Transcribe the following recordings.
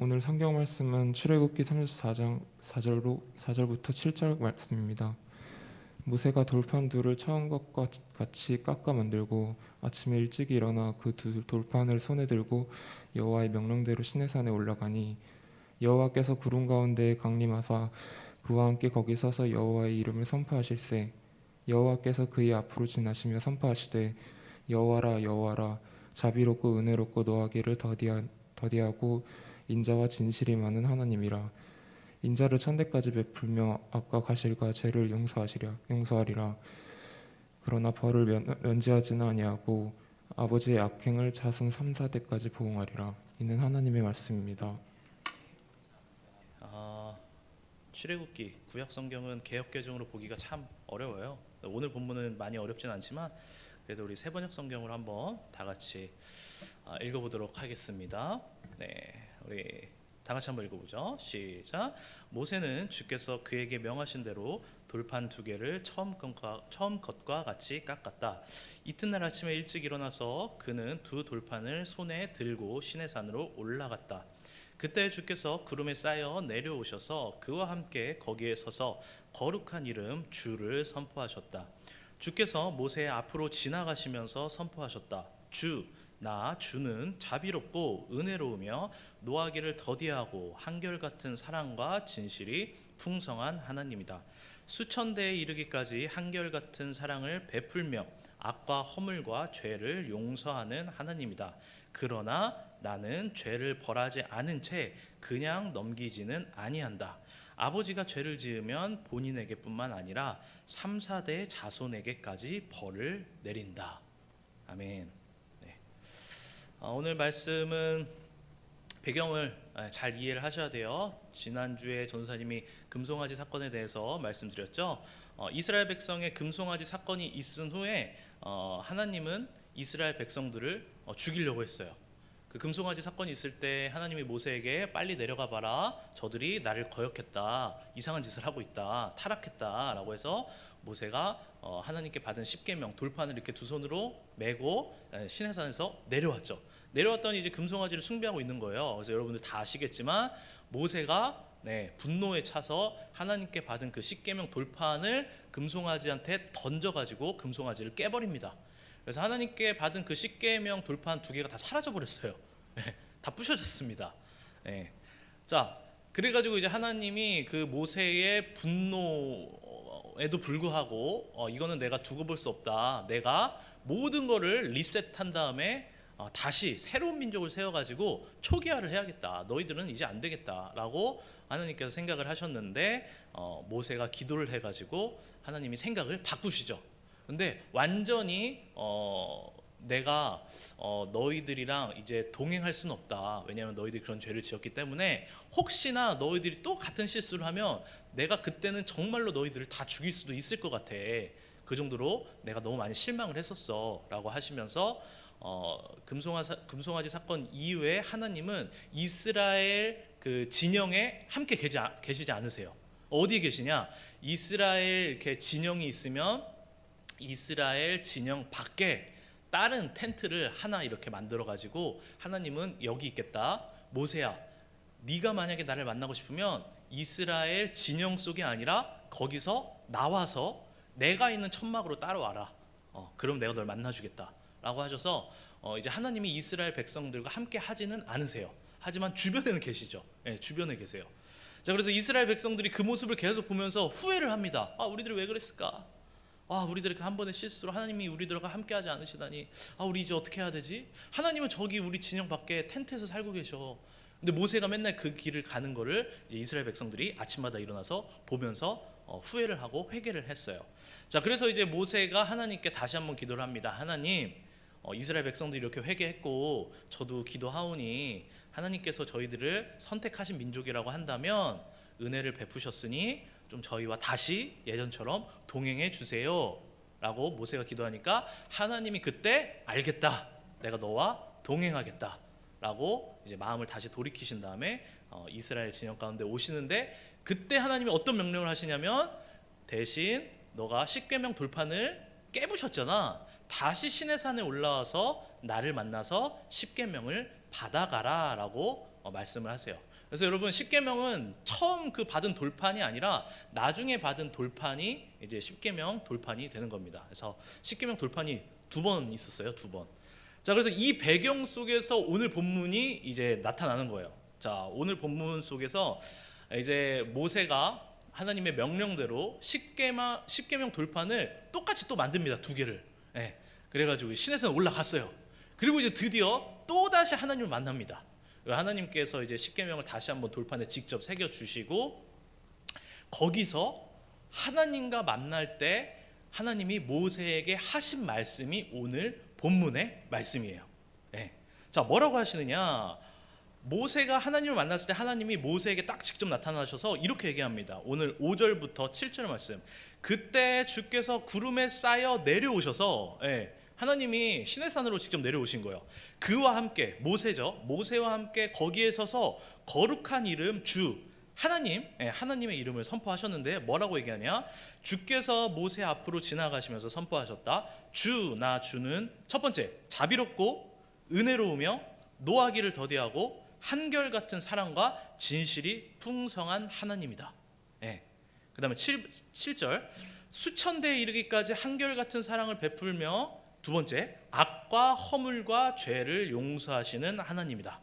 오늘 성경 말씀은 출애굽기 34장 4절부터 7절 말씀입니다. 모세가 돌판 둘을 처음 것과 같이 깎아 만들고 아침에 일찍 일어나 그 두 돌판을 손에 들고 여호와의 명령대로 시내산에 올라가니 여호와께서 구름 가운데에 강림하사 그와 함께 거기 서서 여호와의 이름을 선포하실세. 여호와께서 그의 앞으로 지나시며 선포하시되 여호와라 여호와라 자비롭고 은혜롭고 노하기를 더디하고 인자와 진실이 많은 하나님이라. 인자를 천대까지 베풀며 악과 가실과 죄를 용서하리라. 그러나 벌을 면제하지는 아니하고 아버지의 악행을 자손 3, 4대까지 보응하리라. 이는 하나님의 말씀입니다. 출애굽기 구약 성경은 개역 개정으로 보기가 참 어려워요. 오늘 본문은 많이 어렵진 않지만 그래도 우리 세번역 성경을 한번 다 같이 읽어보도록 하겠습니다. 네, 우리 다 같이 한번 읽어보죠. 시작. 모세는 주께서 그에게 명하신 대로 돌판 2개를 처음 것과 같이 깎았다. 이튿날 아침에 일찍 일어나서 그는 2 돌판을 손에 들고 시내산으로 올라갔다. 그때 주께서 구름에 쌓여 내려오셔서 그와 함께 거기에 서서 거룩한 이름 주를 선포하셨다. 주께서 모세의 앞으로 지나가시면서 선포하셨다. 주는 자비롭고 은혜로우며 노하기를 더디하고 한결같은 사랑과 진실이 풍성한 하나님이다. 수천 대에 이르기까지 한결같은 사랑을 베풀며 악과 허물과 죄를 용서하는 하나님이다. 그러나 나는 죄를 벌하지 않은 채 그냥 넘기지는 아니한다. 아버지가 죄를 지으면 본인에게뿐만 아니라 3, 4대 자손에게까지 벌을 내린다. 아멘. 네. 오늘 말씀은 배경을 잘 이해를 하셔야 돼요. 지난주에 전사님이 금송아지 사건에 대해서 말씀드렸죠. 이스라엘 백성의 금송아지 사건이 있은 후에 하나님은 이스라엘 백성들을 죽이려고 했어요. 그 금송아지 사건이 있을 때 하나님이 모세에게 빨리 내려가 봐라. 저들이 나를 거역했다. 이상한 짓을 하고 있다. 타락했다. 라고 해서 모세가 하나님께 받은 십계명 돌판을 이렇게 두 손으로 메고 시내산에서 내려왔죠. 내려왔더니 이제 금송아지를 숭배하고 있는 거예요. 그래서 여러분들 다 아시겠지만 모세가 분노에 차서 하나님께 받은 그 십계명 돌판을 금송아지한테 던져가지고 금송아지를 깨버립니다. 그래서 하나님께 받은 그 십계명 돌판 2개가 다 사라져 버렸어요. 다 부셔졌습니다. 자, 그래가지고 이제 하나님이 그 모세의 분노에도 불구하고 이거는 내가 두고 볼 수 없다. 내가 모든 거를 리셋한 다음에 다시 새로운 민족을 세워가지고 초기화를 해야겠다. 너희들은 이제 안 되겠다라고 하나님께서 생각을 하셨는데 모세가 기도를 해가지고 하나님이 생각을 바꾸시죠. 근데 완전히 내가 너희들이랑 이제 동행할 수는 없다. 왜냐하면 너희들이 그런 죄를 지었기 때문에 혹시나 너희들이 또 같은 실수를 하면 내가 그때는 정말로 너희들을 다 죽일 수도 있을 것 같아. 그 정도로 내가 너무 많이 실망을 했었어 라고 하시면서 금송아지 사건 이후에 하나님은 이스라엘 그 진영에 함께 계시지 않으세요. 어디에 계시냐? 이스라엘 이렇게 진영이 있으면 이스라엘 진영 밖에 다른 텐트를 하나 이렇게 만들어 가지고 하나님은 여기 있겠다. 모세야, 네가 만약에 나를 만나고 싶으면 이스라엘 진영 속이 아니라 거기서 나와서 내가 있는 천막으로 따라와라. 그럼 내가 널 만나주겠다 라고 하셔서 이제 하나님이 이스라엘 백성들과 함께 하지는 않으세요. 하지만 주변에는 계시죠. 주변에 계세요. 자, 그래서 이스라엘 백성들이 그 모습을 계속 보면서 후회를 합니다. 우리들이 왜 그랬을까? 우리들 이렇게 한 번의 실수로 하나님이 우리들과 함께하지 않으시다니. 우리 이제 어떻게 해야 되지? 하나님은 저기 우리 진영 밖에 텐트에서 살고 계셔. 근데 모세가 맨날 그 길을 가는 거를 이제 이스라엘 백성들이 아침마다 일어나서 보면서 후회를 하고 회개를 했어요. 자, 그래서 이제 모세가 하나님께 다시 한번 기도를 합니다. 하나님, 이스라엘 백성들이 이렇게 회개했고 저도 기도하오니 하나님께서 저희들을 선택하신 민족이라고 한다면 은혜를 베푸셨으니 좀 저희와 다시 예전처럼 동행해 주세요 라고 모세가 기도하니까 하나님이 그때 알겠다, 내가 너와 동행하겠다 라고 이제 마음을 다시 돌이키신 다음에 이스라엘 진영 가운데 오시는데, 그때 하나님이 어떤 명령을 하시냐면 대신 너가 십계명 돌판을 깨부셨잖아. 다시 시내산에 올라와서 나를 만나서 십계명을 받아가라 라고 말씀을 하세요. 그래서 여러분 십계명은 처음 그 받은 돌판이 아니라 나중에 받은 돌판이 이제 십계명 돌판이 되는 겁니다. 그래서 십계명 돌판이 2번 있었어요. 2번. 자, 그래서 이 배경 속에서 오늘 본문이 이제 나타나는 거예요. 자, 오늘 본문 속에서 이제 모세가 하나님의 명령대로 십계명 돌판을 똑같이 또 만듭니다. 2개를. 예. 그래가지고 시내산에 올라갔어요. 그리고 이제 드디어 또 다시 하나님을 만납니다. 하나님께서 이제 십계명을 다시 한번 돌판에 직접 새겨 주시고 거기서 하나님과 만날 때 하나님이 모세에게 하신 말씀이 오늘 본문의 말씀이에요. 네. 자, 뭐라고 하시느냐? 모세가 하나님을 만났을 때 하나님이 모세에게 딱 직접 나타나셔서 이렇게 얘기합니다. 오늘 5절부터 7절 말씀. 그때 주께서 구름에 쌓여 내려오셔서, 하나님이 시내산으로 직접 내려오신 거예요. 그와 함께 모세죠. 모세와 함께 거기에 서서 거룩한 이름 주 하나님, 하나님의 이름을 선포하셨는데 뭐라고 얘기하냐? 주께서 모세 앞으로 지나가시면서 선포하셨다. 주, 나 주는 첫 번째 자비롭고 은혜로우며 노하기를 더디하고 한결같은 사랑과 진실이 풍성한 하나님이다. 그 다음에 7절 수천 대에 이르기까지 한결같은 사랑을 베풀며 두 번째, 악과 허물과 죄를 용서하시는 하나님이다.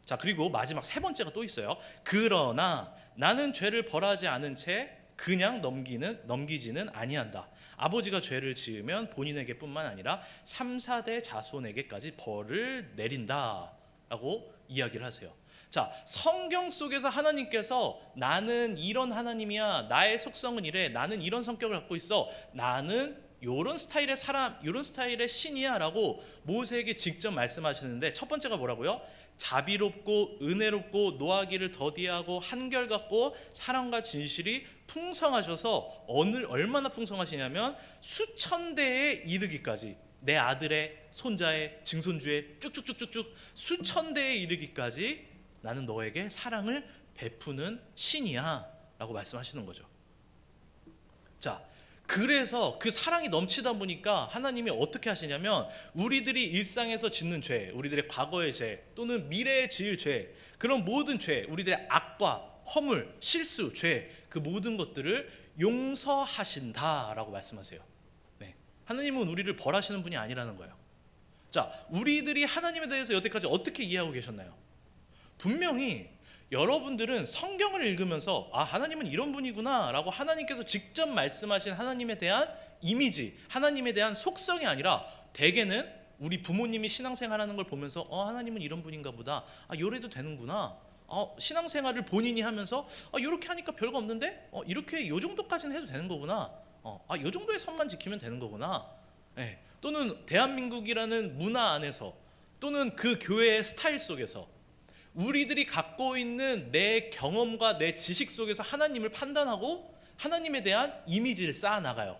자, 그리고 마지막 세 번째가 또 있어요. 그러나 나는 죄를 벌하지 않은 채 그냥 넘기지는 아니한다. 아버지가 죄를 지으면 본인에게뿐만 아니라 3, 4대 자손에게까지 벌을 내린다라고 이야기를 하세요. 자, 성경 속에서 하나님께서 나는 이런 하나님이야, 나의 속성은 이래, 나는 이런 성격을 갖고 있어, 나는 요런 스타일의 사람, 요런 스타일의 신이야 라고 모세에게 직접 말씀하시는데 첫 번째가 뭐라고요? 자비롭고 은혜롭고 노하기를 더디하고 한결같고 사랑과 진실이 풍성하셔서 얼마나 풍성하시냐면 수천 대에 이르기까지 내 아들의 손자의 증손주의 쭉쭉쭉쭉쭉 수천 대에 이르기까지 나는 너에게 사랑을 베푸는 신이야 라고 말씀하시는 거죠. 자, 그래서 그 사랑이 넘치다 보니까 하나님이 어떻게 하시냐면 우리들이 일상에서 짓는 죄, 우리들의 과거의 죄 또는 미래에 지을 죄, 그런 모든 죄, 우리들의 악과 허물, 실수, 죄, 그 모든 것들을 용서하신다라고 말씀하세요. 하나님은 우리를 벌하시는 분이 아니라는 거예요. 자, 우리들이 하나님에 대해서 여태까지 어떻게 이해하고 계셨나요? 분명히 여러분들은 성경을 읽으면서 하나님은 이런 분이구나 라고 하나님께서 직접 말씀하신 하나님에 대한 이미지, 하나님에 대한 속성이 아니라 대개는 우리 부모님이 신앙생활하는 걸 보면서 하나님은 이런 분인가 보다, 요래도 되는구나, 신앙생활을 본인이 하면서 요렇게 하니까 별거 없는데 이렇게 요 정도까지는 해도 되는 거구나, 요 정도의 선만 지키면 되는 거구나, 또는 대한민국이라는 문화 안에서 또는 그 교회의 스타일 속에서 우리들이 갖고 있는 내 경험과 내 지식 속에서 하나님을 판단하고 하나님에 대한 이미지를 쌓아나가요.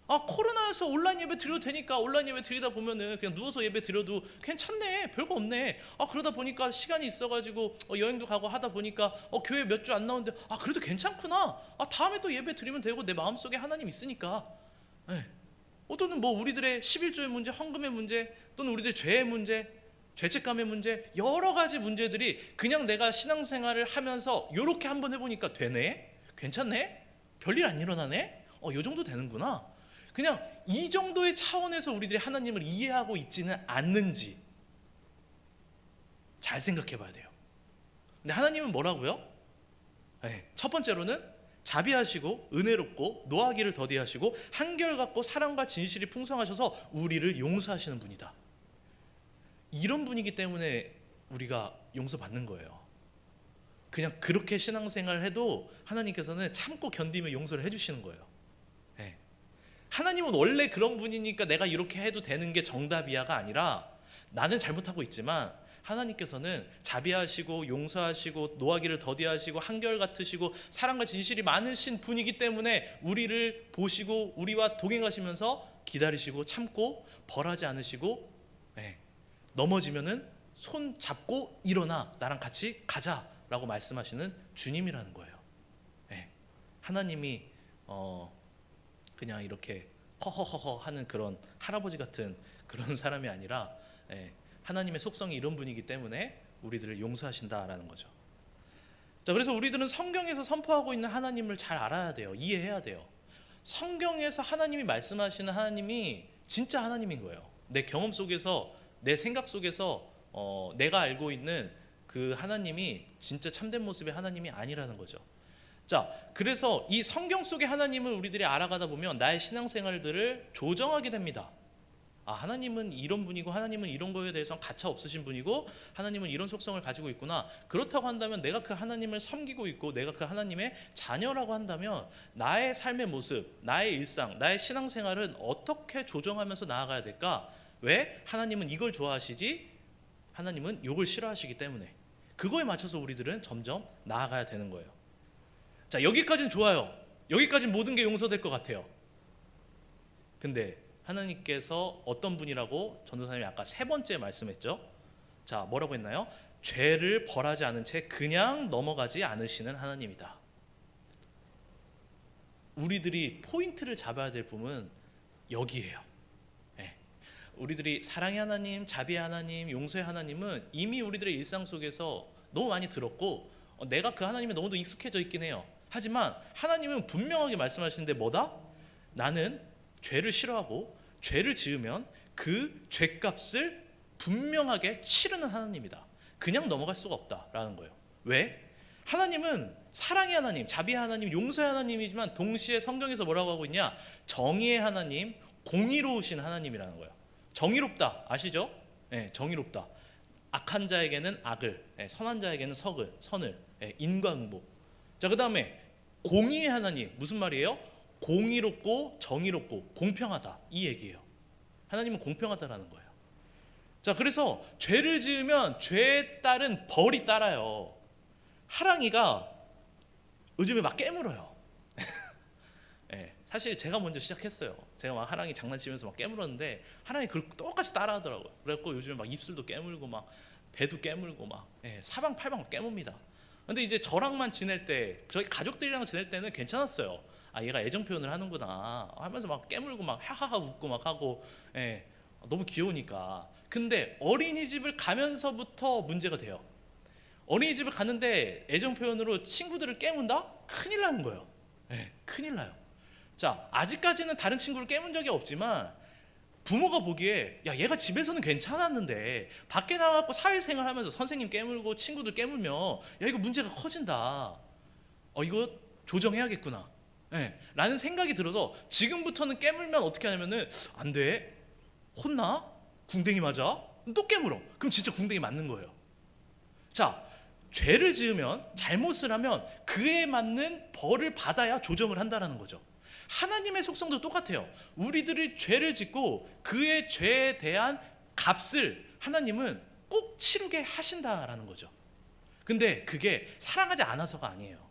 코로나에서 온라인 예배 드려도 되니까 온라인 예배 드리다 보면은 그냥 누워서 예배 드려도 괜찮네, 별거 없네, 그러다 보니까 시간이 있어가지고 여행도 가고 하다 보니까 교회 몇 주 안 나오는데 그래도 괜찮구나, 다음에 또 예배 드리면 되고 내 마음속에 하나님 있으니까. 또는 뭐 우리들의 11조의 문제, 헌금의 문제, 또는 우리들의 죄의 문제, 죄책감의 문제, 여러 가지 문제들이 그냥 내가 신앙생활을 하면서 이렇게 한번 해보니까 되네, 괜찮네, 별일 안 일어나네, 요 정도 되는구나, 그냥 이 정도의 차원에서 우리들이 하나님을 이해하고 있지는 않는지 잘 생각해 봐야 돼요. 근데 하나님은 뭐라고요? 첫 번째로는 자비하시고 은혜롭고 노하기를 더디하시고 한결같고 사랑과 진실이 풍성하셔서 우리를 용서하시는 분이다. 이런 분이기 때문에 우리가 용서받는 거예요. 그냥 그렇게 신앙생활을 해도 하나님께서는 참고 견디며 용서를 해주시는 거예요. 하나님은 원래 그런 분이니까 내가 이렇게 해도 되는 게 정답이야가 아니라 나는 잘못하고 있지만 하나님께서는 자비하시고 용서하시고 노하기를 더디하시고 한결같으시고 사랑과 진실이 많으신 분이기 때문에 우리를 보시고 우리와 동행하시면서 기다리시고 참고 벌하지 않으시고, 넘어지면은 손 잡고 일어나 나랑 같이 가자라고 말씀하시는 주님이라는 거예요. 하나님이 그냥 이렇게 허허허허 하는 그런 할아버지 같은 그런 사람이 아니라 하나님의 속성이 이런 분이기 때문에 우리들을 용서하신다라는 거죠. 자, 그래서 우리들은 성경에서 선포하고 있는 하나님을 잘 알아야 돼요. 이해해야 돼요. 성경에서 하나님이 말씀하시는 하나님이 진짜 하나님인 거예요. 내 경험 속에서, 내 생각 속에서 내가 알고 있는 그 하나님이 진짜 참된 모습의 하나님이 아니라는 거죠. 자, 그래서 이 성경 속의 하나님을 우리들이 알아가다 보면 나의 신앙생활들을 조정하게 됩니다. 아, 하나님은 이런 분이고 하나님은 이런 거에 대해서 가차 없으신 분이고 하나님은 이런 속성을 가지고 있구나. 그렇다고 한다면 내가 그 하나님을 섬기고 있고 내가 그 하나님의 자녀라고 한다면 나의 삶의 모습, 나의 일상, 나의 신앙생활은 어떻게 조정하면서 나아가야 될까? 왜? 하나님은 이걸 좋아하시지 하나님은 이걸 싫어하시기 때문에 그거에 맞춰서 우리들은 점점 나아가야 되는 거예요. 자, 여기까지는 좋아요. 여기까지는 모든 게 용서될 것 같아요. 근데 하나님께서 어떤 분이라고 전도사님이 아까 세 번째 말씀했죠. 자, 뭐라고 했나요? 죄를 벌하지 않은 채 그냥 넘어가지 않으시는 하나님이다. 우리들이 포인트를 잡아야 될 부분은 여기에요. 네. 우리들이 사랑의 하나님, 자비의 하나님, 용서의 하나님은 이미 우리들의 일상 속에서 너무 많이 들었고 내가 그 하나님에 너무도 익숙해져 있긴 해요. 하지만 하나님은 분명하게 말씀하시는데 뭐다? 나는 죄를 싫어하고 죄를 지으면 그 죄값을 분명하게 치르는 하나님이다. 그냥 넘어갈 수가 없다라는 거예요. 왜? 하나님은 사랑의 하나님, 자비의 하나님, 용서의 하나님이지만 동시에 성경에서 뭐라고 하고 있냐? 정의의 하나님, 공의로우신 하나님이라는 거예요. 정의롭다 아시죠? 네, 정의롭다. 악한 자에게는 악을, 선한 자에게는 선을, 인과응보. 자, 그 다음에 공의의 하나님, 무슨 말이에요? 공의롭고 정의롭고 공평하다, 이 얘기예요. 하나님은 공평하다라는 거예요. 자, 그래서 죄를 지으면 죄에 따른 벌이 따라요. 하랑이가 요즘에 막 깨물어요. 네, 사실 제가 먼저 시작했어요. 제가 막 하랑이 장난치면서 막 깨물었는데 하랑이 그걸 똑같이 따라하더라고요. 그래갖고 요즘에 막 입술도 깨물고 막 배도 깨물고 막 사방팔방 깨뭅니다. 근데 이제 저랑만 지낼 때, 저희 가족들이랑 지낼 때는 괜찮았어요. 아, 얘가 애정 표현을 하는구나 하면서 막 깨물고 막 하하하 웃고 막 하고, 너무 귀여우니까. 근데 어린이집을 가면서부터 문제가 돼요. 어린이집을 갔는데 애정 표현으로 친구들을 깨문다? 큰일 나는 거예요. 큰일 나요. 자, 아직까지는 다른 친구를 깨문 적이 없지만 부모가 보기에 야, 얘가 집에서는 괜찮았는데 밖에 나가고 사회생활 하면서 선생님 깨물고 친구들 깨물면 야, 이거 문제가 커진다. 이거 조정해야겠구나. 라는 생각이 들어서 지금부터는 깨물면 어떻게 하냐면은 안 돼. 혼나? 궁뎅이 맞아? 또 깨물어. 그럼 진짜 궁뎅이 맞는 거예요. 자, 죄를 지으면, 잘못을 하면 그에 맞는 벌을 받아야 조정을 한다라는 거죠. 하나님의 속성도 똑같아요. 우리들이 죄를 짓고 그의 죄에 대한 값을 하나님은 꼭 치르게 하신다라는 거죠. 근데 그게 사랑하지 않아서가 아니에요.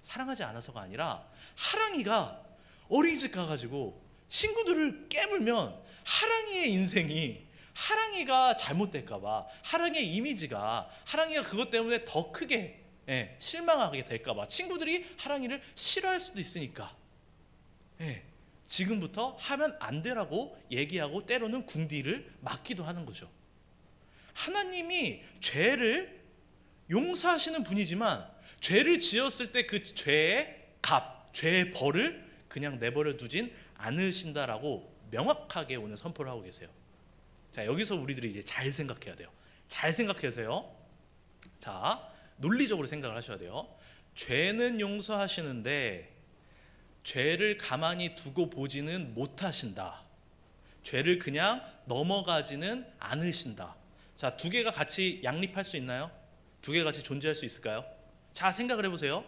사랑하지 않아서가 아니라 하랑이가 어린이집 가가지고 친구들을 깨물면 하랑이의 인생이, 하랑이가 잘못될까봐, 하랑이의 이미지가, 하랑이가 그것 때문에 더 크게 실망하게 될까봐, 친구들이 하랑이를 싫어할 수도 있으니까 지금부터 하면 안 되라고 얘기하고 때로는 궁디를 맞기도 하는 거죠. 하나님이 죄를 용서하시는 분이지만 죄를 지었을 때 그 죄의 값, 죄의 벌을 그냥 내버려 두진 않으신다라고 명확하게 오늘 선포를 하고 계세요. 자, 여기서 우리들이 이제 잘 생각해야 돼요. 잘 생각해서요. 자, 논리적으로 생각을 하셔야 돼요. 죄는 용서하시는데 죄를 가만히 두고 보지는 못하신다. 죄를 그냥 넘어가지는 않으신다. 자, 두 개가 같이 양립할 수 있나요? 두 개가 같이 존재할 수 있을까요? 자, 생각을 해보세요.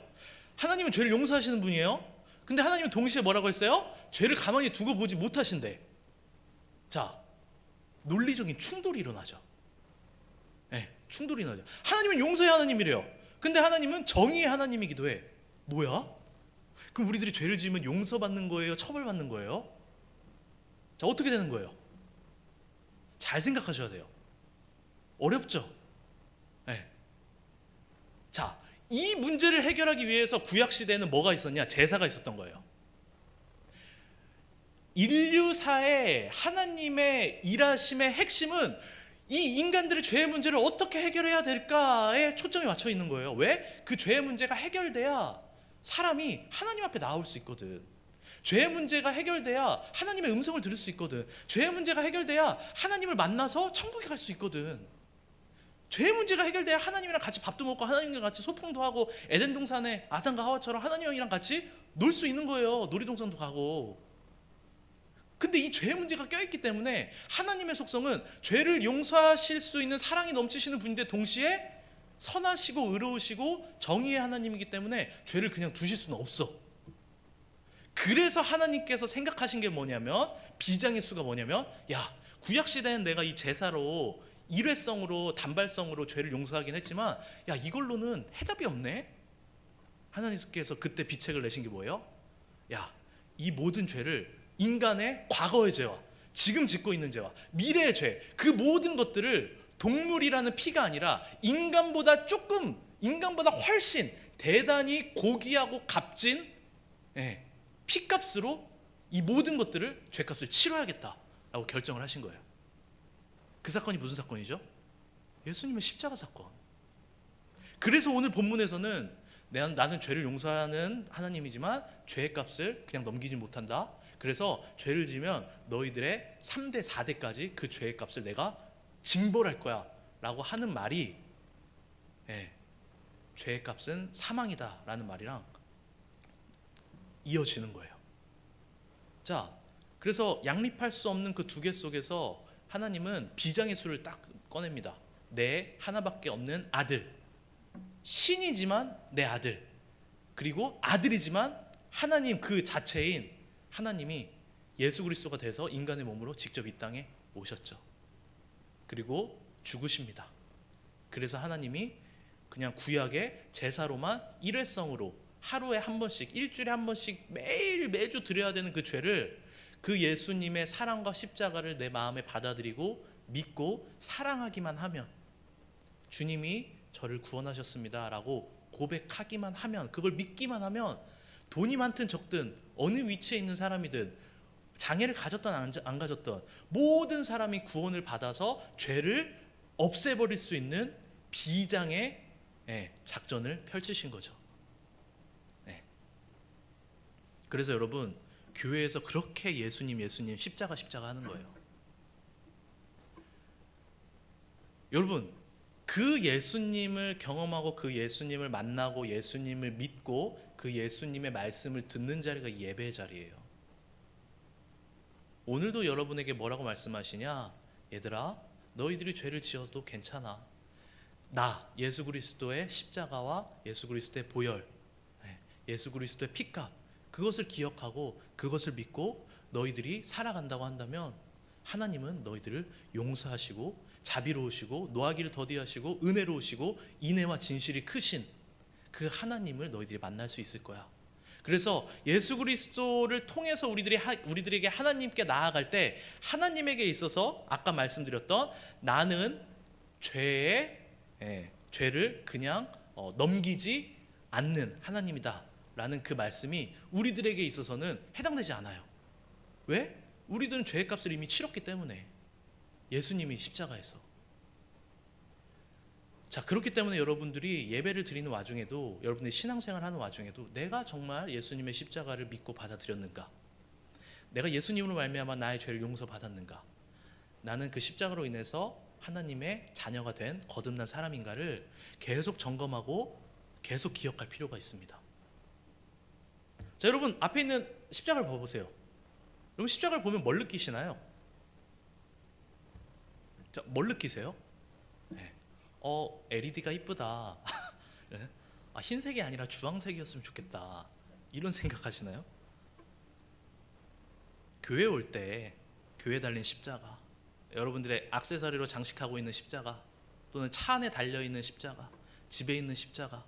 하나님은 죄를 용서하시는 분이에요. 근데 하나님은 동시에 뭐라고 했어요? 죄를 가만히 두고 보지 못하신대. 자, 논리적인 충돌이 일어나죠. 충돌이 일어나죠. 하나님은 용서의 하나님이래요. 근데 하나님은 정의의 하나님이기도 해. 뭐야? 그럼 우리들이 죄를 지으면 용서받는 거예요? 처벌받는 거예요? 자, 어떻게 되는 거예요? 잘 생각하셔야 돼요. 어렵죠? 자, 이 문제를 해결하기 위해서 구약시대에는 뭐가 있었냐? 제사가 있었던 거예요. 인류사의 하나님의 일하심의 핵심은 이 인간들의 죄의 문제를 어떻게 해결해야 될까에 초점이 맞춰 있는 거예요. 왜? 그 죄의 문제가 해결돼야 사람이 하나님 앞에 나올 수 있거든. 죄의 문제가 해결돼야 하나님의 음성을 들을 수 있거든. 죄의 문제가 해결돼야 하나님을 만나서 천국에 갈 수 있거든. 죄의 문제가 해결돼야 하나님이랑 같이 밥도 먹고 하나님과 같이 소풍도 하고 에덴 동산에 아담과 하와처럼 하나님이랑 같이 놀 수 있는 거예요. 놀이동산도 가고. 근데 이 죄의 문제가 껴있기 때문에 하나님의 속성은 죄를 용서하실 수 있는 사랑이 넘치시는 분인데 동시에 선하시고 의로우시고 정의의 하나님이기 때문에 죄를 그냥 두실 수는 없어. 그래서 하나님께서 생각하신 게 뭐냐면, 비장의 수가 뭐냐면, 야, 구약시대엔 내가 이 제사로 일회성으로 단발성으로 죄를 용서하긴 했지만 야, 이걸로는 해답이 없네. 하나님께서 그때 비책을 내신 게 뭐예요? 야, 이 모든 죄를, 인간의 과거의 죄와 지금 짓고 있는 죄와 미래의 죄, 그 모든 것들을 동물이라는 피가 아니라 인간보다 훨씬 대단히 고귀하고 값진 피값으로 이 모든 것들을, 죄값을 치러야겠다라고 결정을 하신 거예요. 그 사건이 무슨 사건이죠? 예수님의 십자가 사건. 그래서 오늘 본문에서는 나는 죄를 용서하는 하나님이지만 죄의 값을 그냥 넘기지 못한다. 그래서 죄를 지면 너희들의 3대 4대까지 그 죄의 값을 내가 징벌할 거야 라고 하는 말이, 죄의 값은 사망이다 라는 말이랑 이어지는 거예요. 자, 그래서 양립할 수 없는 그 두 개 속에서 하나님은 비장의 수를 딱 꺼냅니다. 내 하나밖에 없는 아들, 신이지만 내 아들, 그리고 아들이지만 하나님 그 자체인 하나님이 예수 그리스도가 돼서 인간의 몸으로 직접 이 땅에 오셨죠. 그리고 죽으십니다. 그래서 하나님이 그냥 구약의 제사로만 일회성으로 하루에 한 번씩, 일주일에 한 번씩 매주 드려야 되는 그 죄를, 그 예수님의 사랑과 십자가를 내 마음에 받아들이고 믿고 사랑하기만 하면, 주님이 저를 구원하셨습니다 라고 고백하기만 하면, 그걸 믿기만 하면, 돈이 많든 적든 어느 위치에 있는 사람이든 장애를 가졌던 안 가졌던 모든 사람이 구원을 받아서 죄를 없애버릴 수 있는 비장의 작전을 펼치신 거죠. 그래서 여러분, 교회에서 그렇게 예수님 십자가 하는 거예요. 여러분, 그 예수님을 경험하고 그 예수님을 만나고 예수님을 믿고 그 예수님의 말씀을 듣는 자리가 예배의 자리예요. 오늘도 여러분에게 뭐라고 말씀하시냐? 얘들아, 너희들이 죄를 지어도 괜찮아. 나 예수 그리스도의 십자가와 예수 그리스도의 보혈, 예수 그리스도의 피값, 그것을 기억하고 그것을 믿고 너희들이 살아간다고 한다면 하나님은 너희들을 용서하시고 자비로우시고 노하기를 더디하시고 은혜로우시고 인애와 진실이 크신 그 하나님을 너희들이 만날 수 있을 거야. 그래서 예수 그리스도를 통해서 우리들에게 하나님께 나아갈 때 하나님에게 있어서 아까 말씀드렸던 나는 죄를 그냥 넘기지 않는 하나님이다 라는 그 말씀이 우리들에게 있어서는 해당되지 않아요. 왜? 우리들은 죄의 값을 이미 치렀기 때문에, 예수님이 십자가에서. 자, 그렇기 때문에 여러분들이 예배를 드리는 와중에도, 여러분들이 신앙생활 하는 와중에도 내가 정말 예수님의 십자가를 믿고 받아들였는가? 내가 예수님으로 말미암아 나의 죄를 용서받았는가? 나는 그 십자가로 인해서 하나님의 자녀가 된 거듭난 사람인가를 계속 점검하고 계속 기억할 필요가 있습니다. 자, 여러분 앞에 있는 십자가를 봐보세요. 여러분 십자가를 보면 뭘 느끼시나요? 자, 뭘 느끼세요? LED가 이쁘다. 흰색이 아니라 주황색이었으면 좋겠다. 이런 생각하시나요? 교회 올 때 교회 달린 십자가, 여러분들의 액세서리로 장식하고 있는 십자가, 또는 차 안에 달려있는 십자가, 집에 있는 십자가,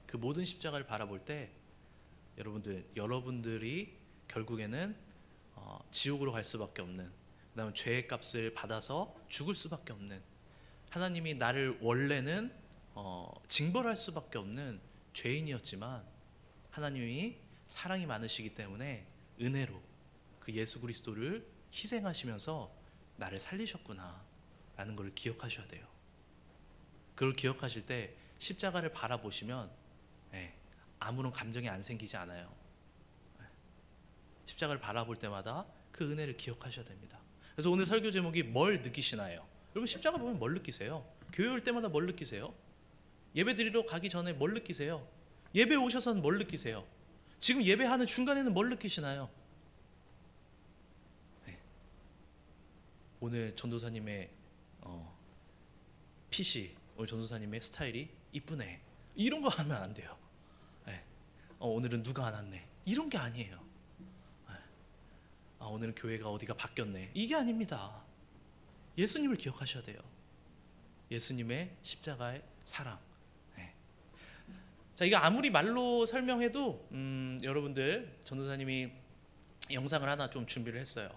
그 모든 십자가를 바라볼 때 여러분들이 결국에는 지옥으로 갈 수밖에 없는, 그다음에 죄의 값을 받아서 죽을 수밖에 없는, 하나님이 나를 원래는 징벌할 수밖에 없는 죄인이었지만 하나님이 사랑이 많으시기 때문에 은혜로 그 예수 그리스도를 희생하시면서 나를 살리셨구나. 라는 걸 기억하셔야 돼요. 그걸 기억하실 때 십자가를 바라보시면 아무런 감정이 안 생기지 않아요. 십자가를 바라볼 때마다 그 은혜를 기억하셔야 됩니다. 그래서 오늘 설교 제목이 뭘 느끼시나요? 여러분 십자가 보면 뭘 느끼세요? 교회 올 때마다 뭘 느끼세요? 예배 드리러 가기 전에 뭘 느끼세요? 예배 오셔서는 뭘 느끼세요? 지금 예배하는 중간에는 뭘 느끼시나요? 오늘 전도사님의 핏이, 오늘 전도사님의 스타일이 이쁘네, 이런 거 하면 안 돼요. 오늘은 누가 안 왔네, 이런 게 아니에요. 오늘은 교회가 어디가 바뀌었네, 이게 아닙니다. 예수님을 기억하셔야 돼요. 예수님의 십자가의 사랑. 자, 이거 아무리 말로 설명해도 여러분들, 전도사님이 영상을 하나 좀 준비를 했어요.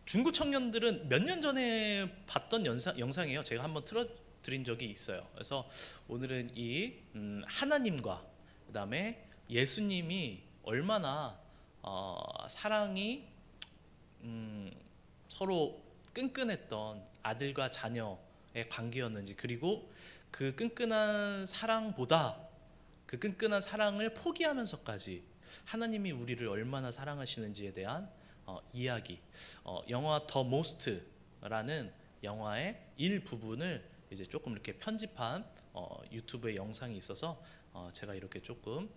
중고 청년들은 몇 년 전에 봤던 영상이에요. 제가 한번 틀어드린 적이 있어요. 그래서 오늘은 이 하나님과 그 다음에 예수님이 얼마나 사랑이 서로 끈끈했던 아들과 자녀의 관계였는지, 그리고 그 끈끈한 사랑보다 그 끈끈한 사랑을 포기하면서까지 하나님이 우리를 얼마나 사랑하시는지에 대한 이야기, 영화 더 모스트라는 영화의 일부분을 이제 조금 이렇게 편집한 유튜브의 영상이 있어서 제가 이렇게 조금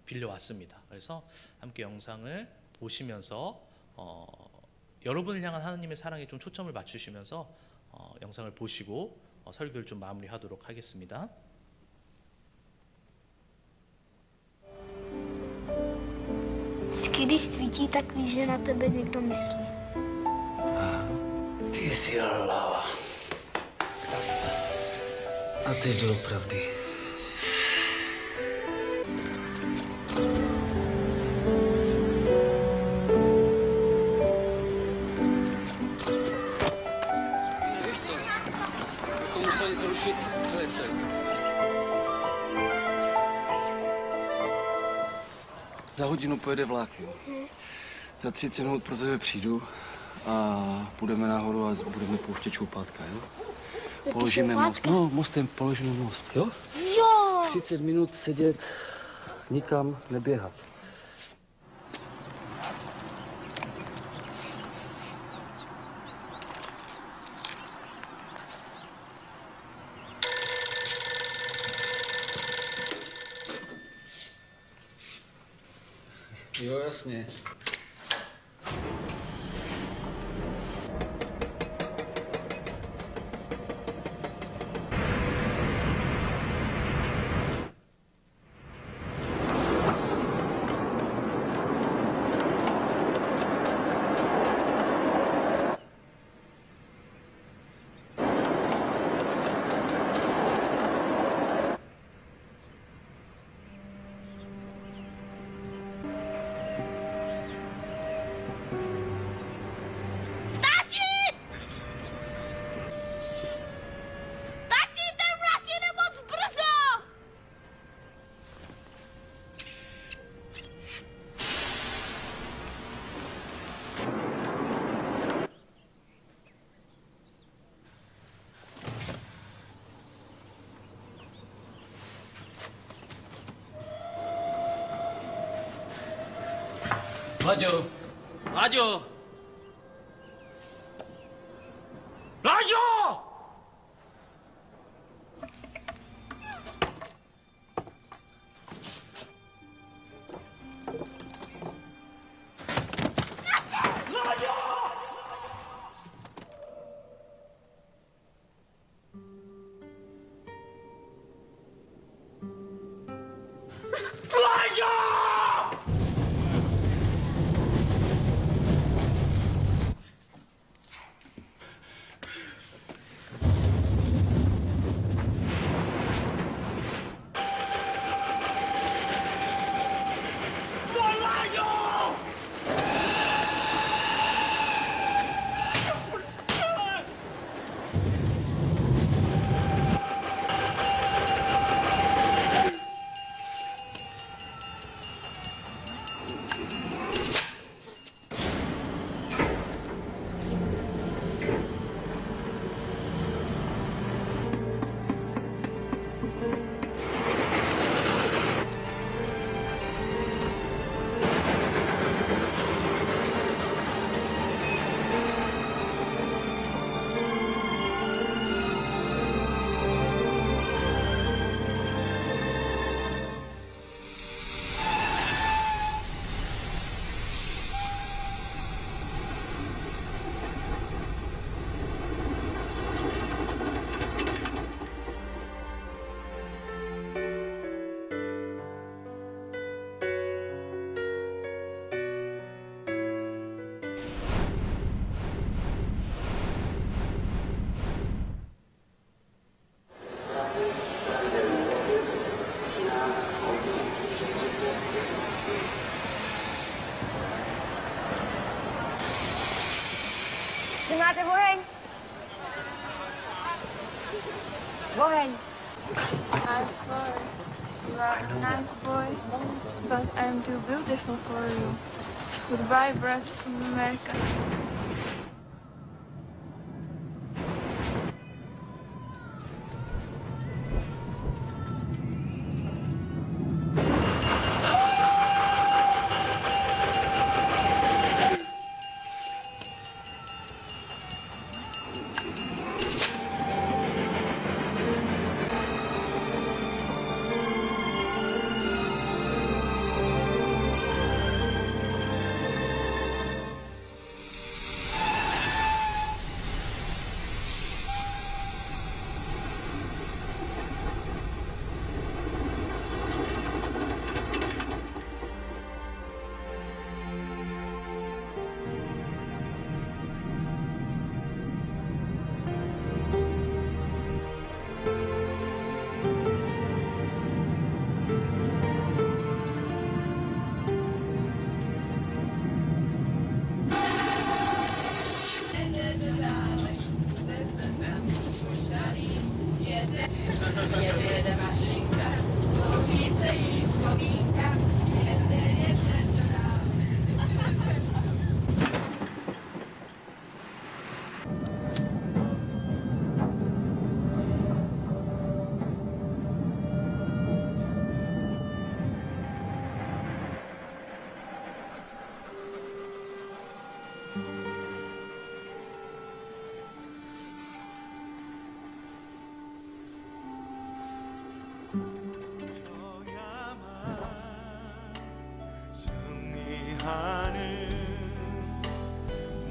빌려왔습니다. 그래서 함께 영상을 보시면서 여러분을 향한 하나님의 사랑에 좀 초점을 맞추시면서 영상을 보시고 설교를 좀 마무리하도록 하겠습니다. Vždycky, když svítí, tak víš, že na tebe někdo myslí. Ty jsi hlava. A teď doopravdy. Víš co? Bychom museli zrušit klece. Za hodinu pojede vlak, jo. Za 30 minut pro tebe přijdu a půjdeme nahoru a budeme pouštět čoupátka, jo? Položíme most. No, mostem položíme most, jo? Jo! 30 minut sedět, nikam neběhat. Jo, jasně. Tati, ten vlak jede moc brzo! Láďo! Láďo! Láďo! Why? I'm sorry. You are a nice boy, but I'm too beautiful for you. Goodbye, Brad from America.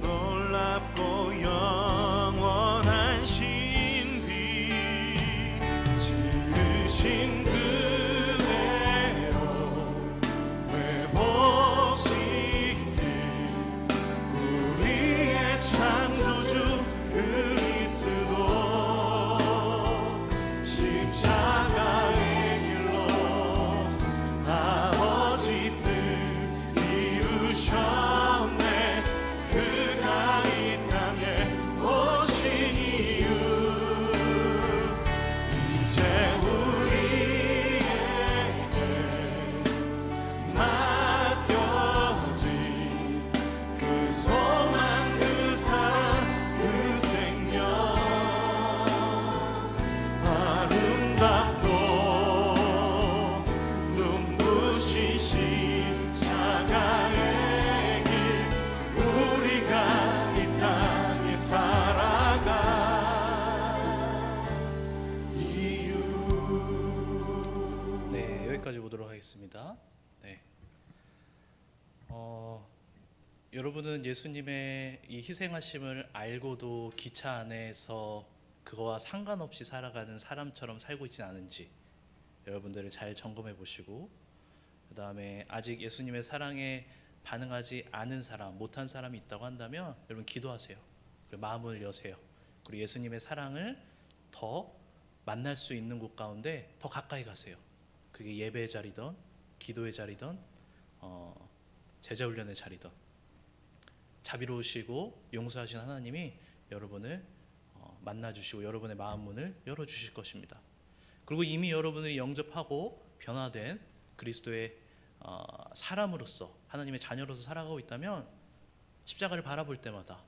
놀랍고 영원한 신비 지으신 그대로 회복시킨 우리의 창조주 그리스도 십자가의 길로 아버지 뜻 이루셨네. 그가 이 땅에 오신 이유 이제 우리에게 맡겨진 그 소망 그 사랑 그 생명 아름답고 눈부신 십자가의 길 우리가 이 땅에 살아가 이유. 네, 여기까지 보도록 하겠습니다. 네. 여러분은 예수님의 이 희생하심을 알고도 기차 안에서 그거와 상관없이 살아가는 사람처럼 살고 있지 않은지 여러분들을 잘 점검해 보시고, 그 다음에 아직 예수님의 사랑에 반응하지 않은 사람, 못한 사람이 있다고 한다면 여러분 기도하세요. 그리고 마음을 여세요. 그리고 예수님의 사랑을 더 만날 수 있는 곳 가운데 더 가까이 가세요. 그게 예배의 자리든 기도의 자리든 제자훈련의 자리든 자비로우시고 용서하신 하나님이 여러분을 만나주시고 여러분의 마음 문을 열어주실 것입니다. 그리고 이미 여러분을 영접하고 변화된 그리스도의 사람으로서 하나님의 자녀로서 살아가고 있다면 십자가를 바라볼 때마다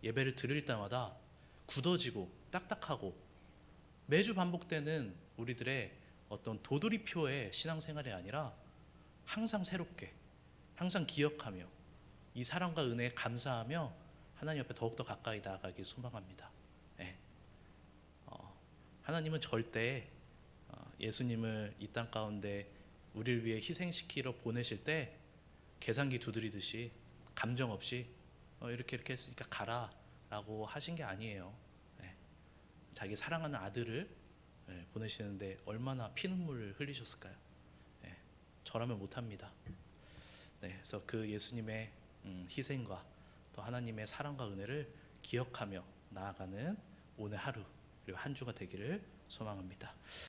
예배를 드릴 때마다 굳어지고 딱딱하고 매주 반복되는 우리들의 어떤 도돌이표의 신앙생활이 아니라 항상 새롭게 항상 기억하며 이 사랑과 은혜에 감사하며 하나님 옆에 더욱더 가까이 나아가길 소망합니다. 네. 하나님은 절대 예수님을 이 땅 가운데 우리를 위해 희생시키러 보내실 때 계산기 두드리듯이 감정 없이 이렇게 했으니까 가라 라고 하신 게 아니에요. 네. 자기 사랑하는 아들을 보내시는데 얼마나 피눈물을 흘리셨을까요? 네. 저라면 못합니다. 네. 그래서 그 예수님의 희생과 또 하나님의 사랑과 은혜를 기억하며 나아가는 오늘 하루 그리고 한 주가 되기를 소망합니다.